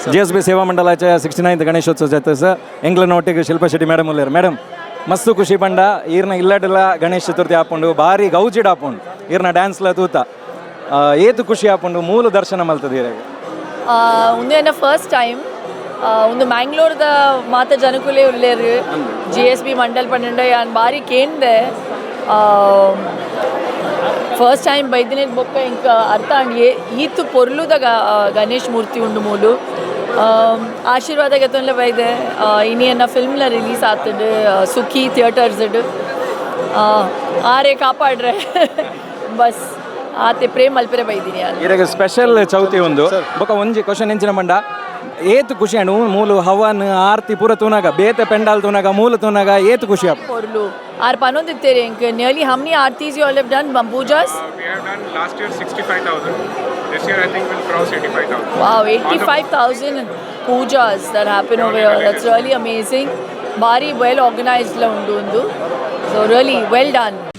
G.S.B Seva Mandal 69th Ganeshotsav जायचं ಎಂಗ್ಲನೊಟ್ಟಿಗೆ Shilpa Shetty madam ಉಳ್ಳೇರು madam ಮಸ್ತ್ ಖುಷಿ ಪಂಡ ಈರ್ನ ಇಲ್ಲಡ್ಲ ಗಣೇಶ ಚತುರ್ಥಿ ಹಾಕೊಂಡು ಭಾರಿ ಗೌಜಿಡ್ ಹಾಕೊಂಡು ಈರ್ನ ಡ್ಯಾನ್ಸ್ಲ ತೂತ ಏತು ಖುಷಿ ಹಾಕೊಂಡು ಮೂಲ ದರ್ಶನ ಮಲ್ತದ ಒಂದು ಏನ ಫಸ್ಟ್ ಟೈಮ್ ಒಂದು ಮ್ಯಾಂಗ್ಳೂರ್ದ ಮಾತ ಜನಕುಲೇ ಉಳ್ಳೇರು G.S.B ಮಂಡಲ್ ಪಂಡ ಯಾನ್ ಭಾರಿ ಕೇಂದೆ ಫಸ್ಟ್ ಟೈಮ್ ಬೈದಿನ ಬೊಕ್ಕ ಇಂಕ ಅರ್ಥ ಅಂಡಿ ಈತು ಪೊರ್ಲುದ ಗಣೇಶ್ ಮೂರ್ತಿ ಉಂಡು ಮೂಲು ಆಶೀರ್ವಾದ ಗೆತ್ತೊಂಡ್ಲೆ ಬೈದೆ ಇನ್ನಿಯನ್ನ ಫಿಲ್ಮ್ಲ ರಿಲೀಸ್ ಆಗ್ತದೆ ಸುಖಿ ಥಿಯೇಟರ್ಸ್ ಆರೆ ಕಾಪಾಡ್ರೆ ಬಸ್ ಆತೆ ಪ್ರೇಮ್ ಅಲ್ಪರೆ ಬೈದಿನಿ ಇರಾಗ ಸ್ಪೆಷಲ್ ಚೌತಿ ಒಂದು ಬೊಕ ಒಂಜಿ ಕ್ವಶನ್ ಎಂಚಿನ ಮಂಡ ಏತು ಖುಷಿ ಅಣ್ಣು ಮೂಲು ಹವನ್ ಆರ್ತಿ ಪೂರ ತೂನಾಗ ಬೇತೆ ಪೆಂಡಾಲ್ ತೂನಾಗ ಮೂಲ ತೂನಾಗ ಏತು ಖುಷಿ ಪೊರ್ಲು ಆರ್ ಪನೊಂದಿತ್ತೇರೆ ಇಂಕ ನಿಯರ್ಲಿ ಹೌ ಮೆನಿ ಆರ್ತೀಸ್ ಯು ಆಲ್ ಹ್ಯಾವ್ ಡನ್ ಪೂಜಾಸ್ We have done last year 65,000. This year I think we'll cross 85,000. Wow, 85,000 pujas that happen over here. That's really amazing. Bari well organized la undu. So really well done.